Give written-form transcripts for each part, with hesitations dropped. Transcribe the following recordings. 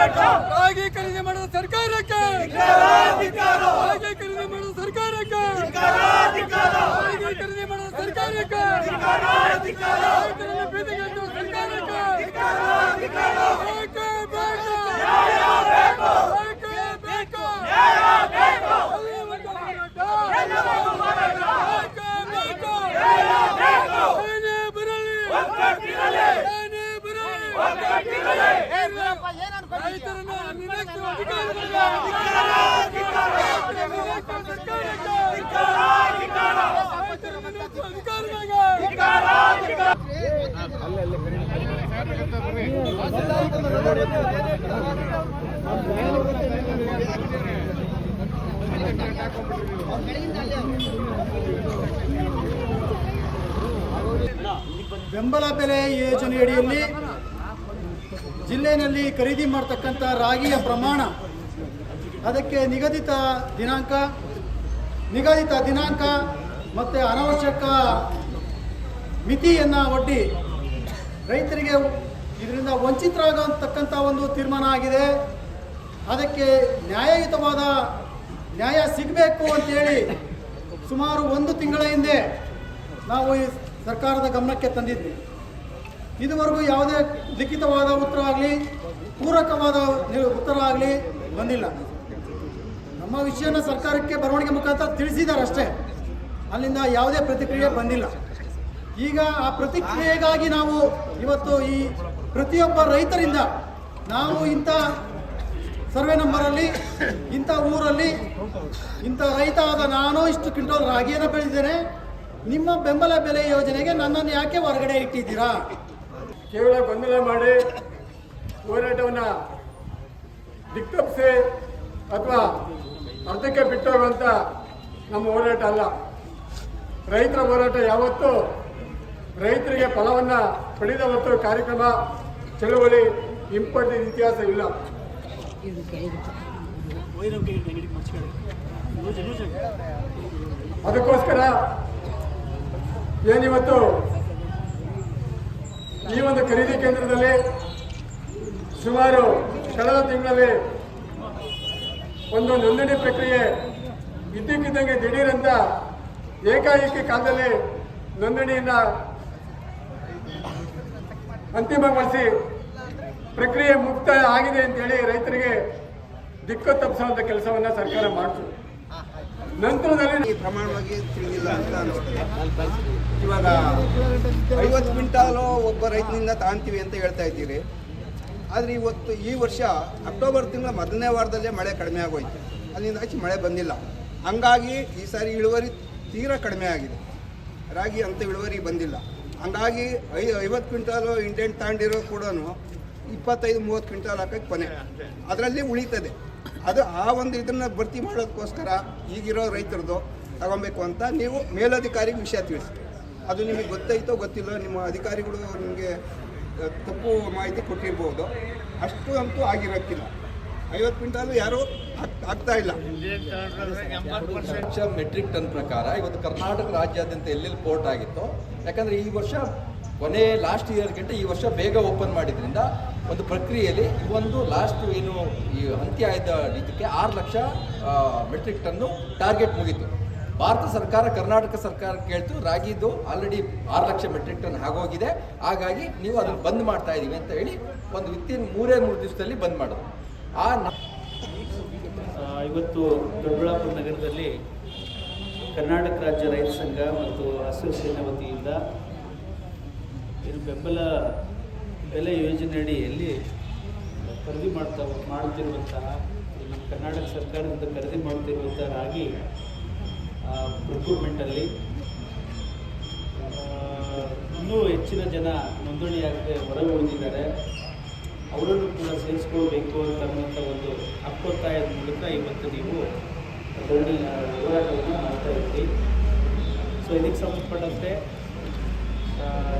ರಾಗಿ ಖರೀದಿ ಮಾಡುವ ಸರ್ಕಾರಕ್ಕೆ, ರಾಗಿ ಖರೀದಿ ಮಾಡುವ ಸರ್ಕಾರಕ್ಕೆ, ರಾಗಿ ಖರೀದಿ ಮಾಡುವ ಸರ್ಕಾರಕ್ಕೆ, ರೈತರನ್ನು ಬೀದಿಗೆಳೆಯುವ ಸರ್ಕಾರಕ್ಕೆ ಬೇಕೇ ಬೇಕು, ಬೇಕೇ ಬೇಕು, ಏನೇ ಬರಲಿ ರೈತರನ್ನು ನಿರ್ಲಕ್ಷ್ಯ ಬೆಂಬಲ ಬೆಲೆ ಯೋಜನೆಯಡಿಯಲ್ಲಿ ಜಿಲ್ಲೆಯಲ್ಲಿ ಖರೀದಿ ಮಾಡತಕ್ಕಂಥ ರಾಗಿಯ ಪ್ರಮಾಣ, ಅದಕ್ಕೆ ನಿಗದಿತ ದಿನಾಂಕ ಮತ್ತು ಅನಾವಶ್ಯಕ ಮಿತಿಯನ್ನು ಒಡ್ಡಿ ರೈತರಿಗೆ ಇದರಿಂದ ವಂಚಿತರಾಗತಕ್ಕಂಥ ಒಂದು ತೀರ್ಮಾನ ಆಗಿದೆ. ಅದಕ್ಕೆ ನ್ಯಾಯಯುತವಾದ ನ್ಯಾಯ ಸಿಗಬೇಕು ಅಂತೇಳಿ ಸುಮಾರು 1 ತಿಂಗಳ ಹಿಂದೆ ನಾವು ಈ ಸರ್ಕಾರದ ಗಮನಕ್ಕೆ ತಂದಿದ್ವಿ. ಇದುವರೆಗೂ ಯಾವುದೇ ಲಿಖಿತವಾದ ಉತ್ತರ ಆಗಲಿ, ಪೂರಕವಾದ ಉತ್ತರ ಆಗಲಿ ಬಂದಿಲ್ಲ. ನಮ್ಮ ವಿಷಯನ ಸರ್ಕಾರಕ್ಕೆ ಬರವಣಿಗೆ ಮುಖಾಂತರ ತಿಳಿಸಿದ್ದಾರೆ ಅಷ್ಟೇ, ಅಲ್ಲಿಂದ ಯಾವುದೇ ಪ್ರತಿಕ್ರಿಯೆ ಬಂದಿಲ್ಲ. ಈಗ ಆ ಪ್ರತಿಕ್ರಿಯೆಗಾಗಿ ನಾವು ಇವತ್ತು ಈ ಪ್ರತಿಯೊಬ್ಬ ರೈತರಿಂದ ನಾವು ಇಂಥ ಸರ್ವೆ ನಂಬರಲ್ಲಿ, ಇಂಥ ಊರಲ್ಲಿ, ಇಂಥ ರೈತ ಆದ ನಾನು ಇಷ್ಟು ಕ್ವಿಂಟಲ್ ರಾಗಿಯನ್ನು ಬೆಳೆದಿದ್ದೇನೆ, ನಿಮ್ಮ ಬೆಂಬಲ ಬೆಲೆ ಯೋಜನೆಗೆ ನನ್ನನ್ನು ಯಾಕೆ ಹೊರಗಡೆ ಇಟ್ಟಿದ್ದೀರಾ? ಕೇವಲ ಗೊಂದಲ ಮಾಡಿ ಹೋರಾಟವನ್ನು ದಿಕ್ತಪ್ಪಿಸಿ ಅಥವಾ ಅರ್ಧಕ್ಕೆ ಬಿಟ್ಟೋಗುವಂಥ ನಮ್ಮ ಹೋರಾಟ ಅಲ್ಲ. ರೈತರ ಹೋರಾಟ ಯಾವತ್ತೂ ರೈತರಿಗೆ ಫಲವನ್ನು ಪಡೆದ ಹೊತ್ತು ಕಾರ್ಯಕ್ರಮ, ಚಳುವಳಿ, ಹಿಂಪಟ್ಟಿದ ಇತಿಹಾಸ ಇಲ್ಲ. ಅದಕ್ಕೋಸ್ಕರ ಏನಿವತ್ತು ಈ ಒಂದು ಖರೀದಿ ಕೇಂದ್ರದಲ್ಲಿ ಸುಮಾರು ಕಳೆದ ತಿಂಗಳಲ್ಲಿ ಒಂದು ನೋಂದಣಿ ಪ್ರಕ್ರಿಯೆ ಇದ್ದಕ್ಕಿದ್ದಂಗೆ ದಿಢೀರಂತ ಏಕಾಏಕಿ ಕಾಲದಲ್ಲಿ ನೋಂದಣಿಯನ್ನು ಅಂತಿಮಗೊಳಿಸಿ ಪ್ರಕ್ರಿಯೆ ಮುಕ್ತಾಯ ಆಗಿದೆ ಅಂತೇಳಿ ರೈತರಿಗೆ ದಿಕ್ಕು ತಪ್ಪಿಸುವಂಥ ಕೆಲಸವನ್ನು ಸರ್ಕಾರ ಮಾಡಿತು. ನಂತರದಲ್ಲಿ ಪ್ರಮಾಣವಾಗಿ ತಿಳಿದಿಲ್ಲ ಅಂತ ಅನಿಸ್ತದೆ. ಇವಾಗ 50 ಕ್ವಿಂಟಾಲು ಒಬ್ಬ ರೈತನಿಂದ ತಾಣ್ತೀವಿ ಅಂತ ಹೇಳ್ತಾ ಇದ್ದೀರಿ. ಆದರೆ ಈ ವರ್ಷ ಅಕ್ಟೋಬರ್ ತಿಂಗಳ ಮೊದಲನೇ ವಾರದಲ್ಲೇ ಮಳೆ ಕಡಿಮೆ ಆಗೋಯ್ತು. ಅಲ್ಲಿಂದ ಆಚೆ ಮಳೆ ಬಂದಿಲ್ಲ. ಹಂಗಾಗಿ ಈ ಸಾರಿ ಇಳುವರಿ ತೀರಾ ಕಡಿಮೆ ಆಗಿದೆ. ರಾಗಿ ಅಂತ ಇಳುವರಿ ಬಂದಿಲ್ಲ. ಹಂಗಾಗಿ 50 ಕ್ವಿಂಟಾಲು ಇಂಟೆಂಟ್ ತಾಂಡಿರೋ ಕೂಡ 25-30 ಕ್ವಿಂಟಾಲ್ ಹಾಕೋಕ್ಕೆ ಕೊನೆ ಅದರಲ್ಲಿ ಉಳಿತದೆ. ಅದು ಆ ಒಂದು ಇದನ್ನು ಭರ್ತಿ ಮಾಡೋದಕ್ಕೋಸ್ಕರ ಈಗಿರೋ ರೈತರದ್ದು ತಗೊಬೇಕು ಅಂತ ನೀವು ಮೇಲಧಿಕಾರಿಗೆ ವಿಷಯ ತಿಳಿಸಿ. ಅದು ನಿಮಗೆ ಗೊತ್ತಾಯ್ತೋ ಗೊತ್ತಿಲ್ಲ, ನಿಮ್ಮ ಅಧಿಕಾರಿಗಳು ನಿಮಗೆ ತಪ್ಪು ಮಾಹಿತಿ ಕೊಟ್ಟಿರ್ಬೋದು. ಅಷ್ಟು ಅಂತೂ ಆಗಿರೋಕ್ಕಿಲ್ಲ. 50 ಕ್ವಿಂಟಾಲು ಯಾರೂ ಆಗ್ತಾ ಇಲ್ಲ. 80 ಲಕ್ಷ ಮೆಟ್ರಿಕ್ ಟನ್ ಪ್ರಕಾರ ಇವತ್ತು ಕರ್ನಾಟಕ ರಾಜ್ಯಾದ್ಯಂತ ಎಲ್ಲೆಲ್ಲಿ ಪೋರ್ಟ್ ಆಗಿತ್ತು. ಯಾಕಂದರೆ ಈ ವರ್ಷ ಕೊನೆ ಲಾಸ್ಟ್ ಇಯರ್ಗಿಂತ ಈ ವರ್ಷ ಬೇಗ ಓಪನ್ ಮಾಡಿದ್ರಿಂದ ಒಂದು ಪ್ರಕ್ರಿಯೆಯಲ್ಲಿ ಒಂದು ಲಾಸ್ಟ್ ಏನು ಈ ಅಂತ್ಯ ಆಯ್ದ ಇದಕ್ಕೆ 6 ಲಕ್ಷ ಮೆಟ್ರಿಕ್ ಟನ್ನು ಟಾರ್ಗೆಟ್ ಮುಗೀತು. ಭಾರತ ಸರ್ಕಾರ ಕರ್ನಾಟಕ ಸರ್ಕಾರ ಕೇಳ್ತು, ರಾಗಿದ್ದು ಆಲ್ರೆಡಿ 6 ಲಕ್ಷ ಮೆಟ್ರಿಕ್ ಟನ್ ಆಗೋಗಿದೆ, ಹಾಗಾಗಿ ನೀವು ಅದನ್ನು ಬಂದ್ ಮಾಡ್ತಾ ಇದ್ದೀವಿ ಅಂತ ಹೇಳಿ ಒಂದು ವಿತಿನ್ 3 ದಿವಸದಲ್ಲಿ ಬಂದ್ ಮಾಡೋದು. ಇವತ್ತು ದೊಡ್ಡಬಳ್ಳಾಪುರ ನಗರದಲ್ಲಿ ಕರ್ನಾಟಕ ರಾಜ್ಯ ರೈತ ಸಂಘ ಮತ್ತು ಹಸಿರು ಸೇನೆ ವತಿಯಿಂದ ಇದು ಬೆಂಬಲ ಬೆಲೆ ಯೋಜನೆಯಡಿಯಲ್ಲಿ ಖರೀದಿ ಮಾಡುತ್ತಿರುವಂತಹ ನಮ್ಮ ಕರ್ನಾಟಕ ಸರ್ಕಾರದಿಂದ ಖರೀದಿ ಮಾಡುತ್ತಿರುವಂಥ ರಾಗಿ ಪ್ರೊಕ್ಯೂರ್ಮೆಂಟಲ್ಲಿ ಇನ್ನೂ ಹೆಚ್ಚಿನ ಜನ ನೋಂದಣಿಯಾಗದೆ ಹೊರಗೆ ಉಳಿದಿದ್ದಾರೆ. ಅವರನ್ನು ಕೂಡ ಸೇರಿಸ್ಕೊಳ್ಬೇಕು ಅಂತನ್ನುವಂಥ ಒಂದು ಹಕ್ಕೊತ್ತಾಯದ ಮೂಲಕ ಇವತ್ತು ನೀವು ಹೋರಾಟವನ್ನು ಮಾಡ್ತಾ ಇದ್ದೀವಿ. ಸೊ ಇದಕ್ಕೆ ಸಂಬಂಧಪಟ್ಟಂತೆ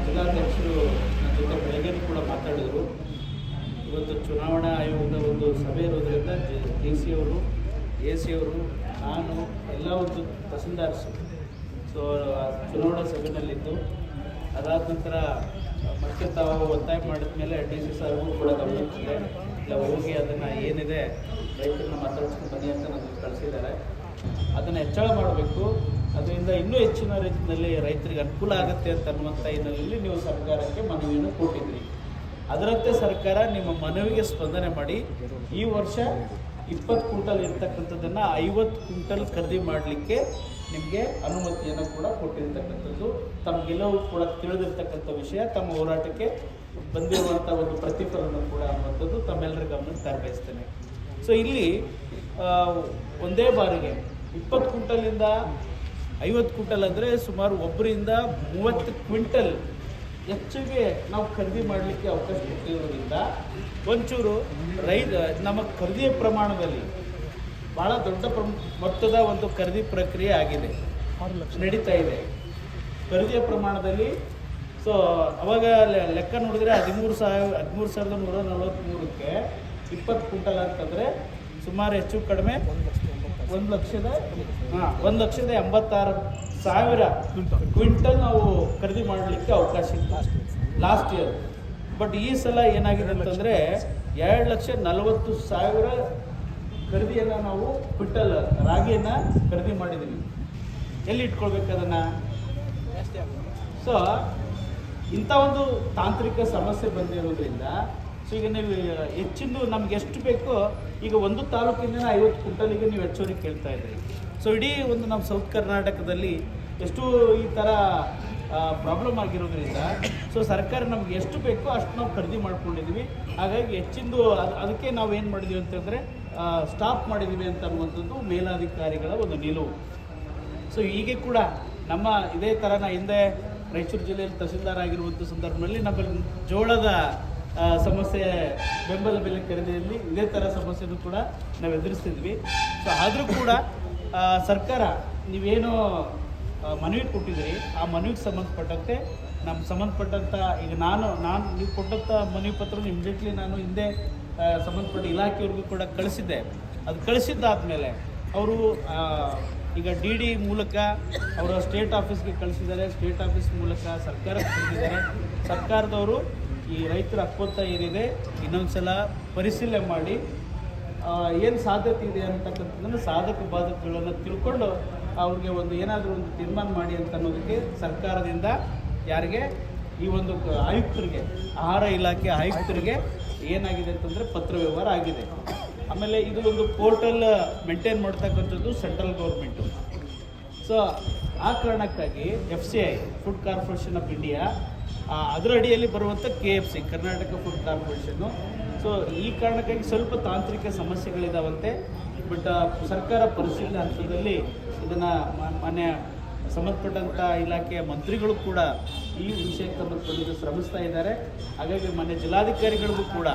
ಜಿಲ್ಲಾಧ್ಯಕ್ಷರು ನನ್ನ ಜೊತೆ ಬೆಳಗ್ಗೆ ಕೂಡ ಮಾತಾಡಿದರು. ಇವತ್ತು ಚುನಾವಣಾ ಆಯೋಗದ ಒಂದು ಸಭೆ ಇರೋದರಿಂದ DC ಅವರು, AC ಅವರು, ನಾನು ಎಲ್ಲ ಒಂದು ತಹಸೀಲ್ದಾರ್ಸು ಸೊ ಚುನಾವಣಾ ಸಭೆಯಲ್ಲಿದ್ದು, ಅದಾದ ನಂತರ ಮತ್ತೆ ತಾವು ಒತ್ತಾಯ ಮಾಡಿದ ಮೇಲೆ DC ಸಾರ್ಗೂ ಕೂಡ ಗಮನಿಸಿದೆ. ಇಲ್ಲ ಹೋಗಿ ಅದನ್ನು ಏನಿದೆ ರೈತರನ್ನ ಮಾತಾಡ್ಸ್ಕೊಂಡು ಬನ್ನಿ ಅಂತ ನನಗೆ ಕಳಿಸಿದ್ದಾರೆ. ಅದನ್ನು ಹೆಚ್ಚಳ ಮಾಡಬೇಕು, ಅದರಿಂದ ಇನ್ನೂ ಹೆಚ್ಚಿನ ರೀತಿಯಲ್ಲಿ ರೈತರಿಗೆ ಅನುಕೂಲ ಆಗುತ್ತೆ ಅಂತ ಅನ್ನುವಂಥ ಹಿನ್ನೆಲೆಯಲ್ಲಿ ನೀವು ಸರ್ಕಾರಕ್ಕೆ ಮನವಿಯನ್ನು ಕೊಟ್ಟಿದ್ರಿ. ಅದರಂತೆ ಸರ್ಕಾರ ನಿಮ್ಮ ಮನವಿಗೆ ಸ್ಪಂದನೆ ಮಾಡಿ ಈ ವರ್ಷ 20 ಕ್ವಿಂಟಲ್ ಇರ್ತಕ್ಕಂಥದ್ದನ್ನು 50 ಕ್ವಿಂಟಲ್ ಖರೀದಿ ಮಾಡಲಿಕ್ಕೆ ನಿಮಗೆ ಅನುಮತಿಯನ್ನು ಕೂಡ ಕೊಟ್ಟಿರ್ತಕ್ಕಂಥದ್ದು. ತಮಗೆಲ್ಲವೂ ಕೂಡ ತಿಳಿದಿರ್ತಕ್ಕಂಥ ವಿಷಯ. ತಮ್ಮ ಹೋರಾಟಕ್ಕೆ ಬಂದಿರುವಂಥ ಒಂದು ಪ್ರತಿಫಲನ ಕೂಡ ಅನ್ನುವಂಥದ್ದು ತಮ್ಮೆಲ್ಲರ ಗಮನಕ್ಕೆ ತರಬಯಸ್ತೇನೆ. ಸೊ ಇಲ್ಲಿ ಒಂದೇ ಬಾರಿಗೆ 20 ಕ್ವಿಂಟಲಿಂದ 50 ಕ್ವಿಂಟಲ್ ಅಂದರೆ ಸುಮಾರು ಒಬ್ಬರಿಂದ 30 ಕ್ವಿಂಟಲ್ ಹೆಚ್ಚಿಗೆ ನಾವು ಖರೀದಿ ಮಾಡಲಿಕ್ಕೆ ಅವಕಾಶ ಕೊಟ್ಟಿರೋದ್ರಿಂದ ಒಂಚೂರು ನಮ್ಮ ಖರೀದಿಯ ಪ್ರಮಾಣದಲ್ಲಿ ಭಾಳ ದೊಡ್ಡ ಮೊತ್ತದ ಒಂದು ಖರೀದಿ ಪ್ರಕ್ರಿಯೆ ಆಗಿದೆ, ನಡೀತಾ ಇದೆ ಖರೀದಿಯ ಪ್ರಮಾಣದಲ್ಲಿ. ಸೊ ಅವಾಗ ಲೆಕ್ಕ ನೋಡಿದ್ರೆ 13,143ಕ್ಕೆ 20 ಕ್ವಿಂಟಲ್ ಅಂತಂದರೆ ಸುಮಾರು ಹೆಚ್ಚು ಕಡಿಮೆ 1,86,000 ಕ್ವಿಂಟಲ್ ನಾವು ಖರೀದಿ ಮಾಡಲಿಕ್ಕೆ ಅವಕಾಶ ಇತ್ತು ಲಾಸ್ಟ್ ಇಯರ್. ಬಟ್ ಈ ಸಲ ಏನಾಗಿದೆ ಅಂತಂದರೆ 2,40,000 ಖರೀದಿಯನ್ನು ನಾವು ಕ್ವಿಂಟಲ್ ರಾಗಿಯನ್ನು ಖರೀದಿ ಮಾಡಿದ್ದೀವಿ. ಎಲ್ಲಿ ಇಟ್ಕೊಳ್ಬೇಕು ಅದನ್ನು? ಸೊ ಇಂಥ ಒಂದು ತಾಂತ್ರಿಕ ಸಮಸ್ಯೆ ಬಂದಿರೋದ್ರಿಂದ ಸೊ ಈಗ ನೀವು ಹೆಚ್ಚಿಂದು ನಮ್ಗೆ ಎಷ್ಟು ಬೇಕೋ ಈಗ ಒಂದು ತಾಲೂಕಿಂದ 50 ಕ್ವಿಂಟಲಿಗೆ ನೀವು ಹೆಚ್ಚುವರಿ ಕೇಳ್ತಾ ಇದ್ದೀರಿ. ಸೊ ಇಡೀ ಒಂದು ನಮ್ಮ ಸೌತ್ ಕರ್ನಾಟಕದಲ್ಲಿ ಎಷ್ಟು ಈ ಥರ ಪ್ರಾಬ್ಲಮ್ ಆಗಿರೋದ್ರಿಂದ ಸೊ ಸರ್ಕಾರ ನಮ್ಗೆ ಎಷ್ಟು ಬೇಕೋ ಅಷ್ಟು ನಾವು ಖರೀದಿ ಮಾಡ್ಕೊಂಡಿದ್ದೀವಿ. ಹಾಗಾಗಿ ಹೆಚ್ಚಿಂದು ಅದಕ್ಕೆ ನಾವು ಏನು ಮಾಡಿದ್ದೀವಿ ಅಂತಂದರೆ ಸ್ಟಾಪ್ ಮಾಡಿದ್ದೀವಿ ಅಂತ ಅನ್ನುವಂಥದ್ದು ಮೇಲಾಧಿಕಾರಿಗಳ ಒಂದು ನಿಲುವು. ಸೊ ಹೀಗೆ ಕೂಡ ನಮ್ಮ ಇದೇ ಥರನ ಹಿಂದೆ ರಾಯಚೂರು ಜಿಲ್ಲೆಯಲ್ಲಿ ತಹಸೀಲ್ದಾರ್ ಆಗಿರುವಂಥ ಸಂದರ್ಭದಲ್ಲಿ ನಮ್ಮಲ್ಲಿ ಜೋಳದ ಸಮಸ್ಯೆ, ಬೆಂಬಲ ಬೆಲೆ ಖರೀದಿಯಲ್ಲಿ ಇದೇ ಥರ ಸಮಸ್ಯೆನೂ ಕೂಡ ನಾವು ಎದುರಿಸ್ತಿದ್ವಿ. ಸೊ ಆದರೂ ಕೂಡ ಸರ್ಕಾರ ನೀವೇನು ಮನವಿ ಕೊಟ್ಟಿದ್ರಿ ಆ ಮನವಿಗೆ ಸಂಬಂಧಪಟ್ಟಂತೆ ಸಂಬಂಧಪಟ್ಟಂಥ ಈಗ ನಾನು ನೀವು ಕೊಟ್ಟಂಥ ಮನವಿ ಪತ್ರ ಇಮಿಡಿಯೇಟ್ಲಿ ನಾನು ಹಿಂದೆ ಸಂಬಂಧಪಟ್ಟ ಇಲಾಖೆಯವ್ರಿಗೂ ಕೂಡ ಕಳಿಸಿದ್ದೆ. ಅದು ಕಳಿಸಿದ್ದಾದಮೇಲೆ ಅವರು ಈಗ DD ಮೂಲಕ ಅವರ ಸ್ಟೇಟ್ ಆಫೀಸ್ಗೆ ಕಳಿಸಿದ್ದಾರೆ, ಸ್ಟೇಟ್ ಆಫೀಸ್ ಮೂಲಕ ಸರ್ಕಾರಕ್ಕೆ ಕಳಿಸಿದ್ದಾರೆ. ಸರ್ಕಾರದವರು ಈ ರೈತರ ಹಕ್ಕೊತ್ತಾಯ ಏನಿದೆ ಇನ್ನೊಂದು ಸಲ ಪರಿಶೀಲನೆ ಮಾಡಿ ಏನು ಸಾಧ್ಯತೆ ಇದೆ ಅಂತಕ್ಕಂಥದ್ದನ್ನು ಸಾಧಕ ಬಾಧಕಗಳನ್ನು ತಿಳ್ಕೊಂಡು ಅವ್ರಿಗೆ ಒಂದು ಏನಾದರೂ ಒಂದು ತೀರ್ಮಾನ ಮಾಡಿ ಅಂತ ಅನ್ನೋದಕ್ಕೆ ಸರ್ಕಾರದಿಂದ ಯಾರಿಗೆ ಈ ಒಂದು ಆಯುಕ್ತರಿಗೆ, ಆಹಾರ ಇಲಾಖೆ ಆಯುಕ್ತರಿಗೆ ಏನಾಗಿದೆ ಅಂತಂದರೆ ಪತ್ರ ವ್ಯವಹಾರ ಆಗಿದೆ. ಆಮೇಲೆ ಇದು ಒಂದು ಪೋರ್ಟಲ್ ಮೇಂಟೈನ್ ಮಾಡ್ತಕ್ಕಂಥದ್ದು ಸೆಂಟ್ರಲ್ ಗೌರ್ಮೆಂಟು. ಸೊ ಆ ಕಾರಣಕ್ಕಾಗಿ FCI food corporation of India ಅದರ ಅಡಿಯಲ್ಲಿ ಬರುವಂಥ KFC Karnataka food corporation. So ಈ ಕಾರಣಕ್ಕಾಗಿ ಸ್ವಲ್ಪ ತಾಂತ್ರಿಕ ಸಮಸ್ಯೆಗಳಿದಾವಂತೆ. ಬಟ್ ಸರ್ಕಾರ ಪರಿಶೀಲನೆ ಹಂತದಲ್ಲಿ ಇದನ್ನು ಮಾನ್ಯ ಸಂಬಂಧಪಟ್ಟಂಥ ಇಲಾಖೆಯ ಮಂತ್ರಿಗಳು ಕೂಡ ಈ ವಿಷಯಕ್ಕೆ ಸಂಬಂಧಪಟ್ಟಿದ್ದು ಶ್ರಮಿಸ್ತಾ ಇದ್ದಾರೆ. ಹಾಗಾಗಿ ಮಾನ್ಯ ಜಿಲ್ಲಾಧಿಕಾರಿಗಳಿಗೂ ಕೂಡ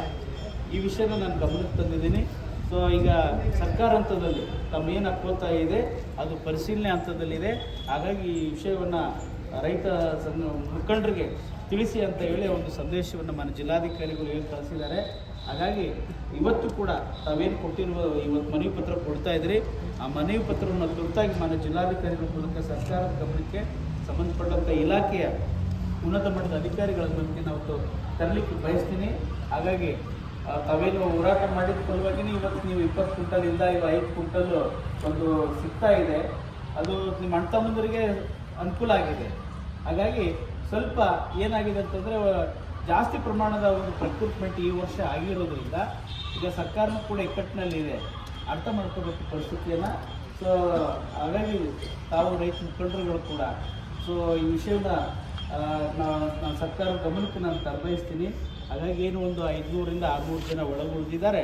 ಈ ವಿಷಯನ ನಾನು ಗಮನಕ್ಕೆ ತಂದಿದ್ದೀನಿ. ಸೊ ಈಗ ಸರ್ಕಾರ ಹಂತದಲ್ಲಿ ತಮ್ಮೇನು ಹಕ್ಕೊತ್ತಾಯ ಇದೆ ಅದು ಪರಿಶೀಲನೆ ಹಂತದಲ್ಲಿದೆ. ಹಾಗಾಗಿ ಈ ವಿಷಯವನ್ನು ರೈತ ಮುಖಂಡರಿಗೆ ತಿಳಿಸಿ ಅಂತ ಹೇಳಿ ಒಂದು ಸಂದೇಶವನ್ನು ಮಾನ್ಯ ಜಿಲ್ಲಾಧಿಕಾರಿಗಳು ಏನು ಕಳಿಸಿದ್ದಾರೆ. ಹಾಗಾಗಿ ಇವತ್ತು ಕೂಡ ತಾವೇನು ಕೊಟ್ಟಿರುವ ಇವತ್ತು ಮನವಿ ಪತ್ರ ಕೊಡ್ತಾ ಇದ್ರಿ, ಆ ಮನವಿ ಪತ್ರವನ್ನು ತುರ್ತಾಗಿ ಮಾನ್ಯ ಜಿಲ್ಲಾಧಿಕಾರಿಗಳ ಮೂಲಕ ಸರ್ಕಾರದ ಗಮನಕ್ಕೆ ಸಂಬಂಧಪಟ್ಟಂಥ ಇಲಾಖೆಯ ಉನ್ನತ ಮಟ್ಟದ ಅಧಿಕಾರಿಗಳ ಗಮನಕ್ಕೆ ನಾವು ತರಲಿಕ್ಕೆ ಬಯಸ್ತೀನಿ. ಹಾಗಾಗಿ ತಾವೇನು ಹೋರಾಟ ಮಾಡಿದ ಸಲುವಾಗಿನೇ ಇವತ್ತು ನೀವು 20 ಕ್ವಿಂಟಲಿಂದ 5 ಕ್ವಿಂಟಲ್ ಒಂದು ಸಿಗ್ತಾ ಇದೆ. ಅದು ನಿಮ್ಮ ಅಣ್ಣ ತಮ್ಮಂದರಿಗೆ ಅನುಕೂಲ ಆಗಿದೆ. ಹಾಗಾಗಿ ಸ್ವಲ್ಪ ಏನಾಗಿದೆ ಅಂತಂದರೆ ಜಾಸ್ತಿ ಪ್ರಮಾಣದ ಒಂದು ಪ್ರಕ್ರೂಟ್ಮೆಂಟ್ ಈ ವರ್ಷ ಆಗಿರೋದ್ರಿಂದ ಈಗ ಸರ್ಕಾರನೂ ಕೂಡ ಇಕ್ಕಟ್ಟಿನಲ್ಲಿದೆ, ಅರ್ಥ ಮಾಡ್ಕೋಬೇಕು ಪರಿಸ್ಥಿತಿಯನ್ನು. ಸೊ ಹಾಗಾಗಿ ತಾವು ರೈತ ಮುಖಂಡರುಗಳು ಕೂಡ ಸೊ ಈ ವಿಷಯನ ನಾನು ಸರ್ಕಾರದ ಗಮನಕ್ಕೆ ನಾನು ತರಬಯಸ್ತೀನಿ. ಹಾಗಾಗಿ ಏನು ಒಂದು 500ರಿಂದ 600 ಜನ ಒಳಗುಳಿದಿದ್ದಾರೆ.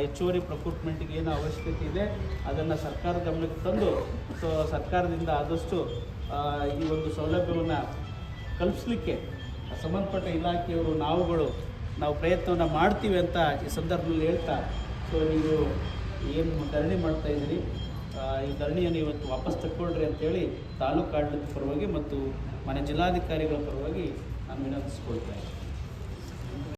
ಹೆಚ್ಚುವರಿ ಪ್ರಕ್ರೂಟ್ಮೆಂಟ್ಗೆ ಏನು ಅವಶ್ಯಕತೆ ಇದೆ ಅದನ್ನು ಸರ್ಕಾರದ ಗಮನಕ್ಕೆ ತಂದು ಸೊ ಸರ್ಕಾರದಿಂದ ಆದಷ್ಟು ಈ ಒಂದು ಸೌಲಭ್ಯವನ್ನು ಕಲ್ಪಿಸಲಿಕ್ಕೆ ಸಂಬಂಧಪಟ್ಟ ಇಲಾಖೆಯವರು ನಾವು ಪ್ರಯತ್ನವನ್ನು ಮಾಡ್ತೀವಿ ಅಂತ ಈ ಸಂದರ್ಭದಲ್ಲಿ ಹೇಳ್ತಾ, ಸೊ ನೀವು ಏನು ಧರಣಿ ಮಾಡ್ತಾಯಿದ್ದೀರಿ ಈ ಧರಣಿಯನ್ನು ಇವತ್ತು ವಾಪಸ್ ತಗೊಳ್ರಿ ಅಂತೇಳಿ ತಾಲೂಕು ಆಡಳಿತ ಪರವಾಗಿ ಮತ್ತು ಮನೆ ಜಿಲ್ಲಾಧಿಕಾರಿಗಳ ಪರವಾಗಿ ನಾನು ವಿನಂತಿಸ್ಕೊಳ್ತಾ ಇದ್ದೀನಿ.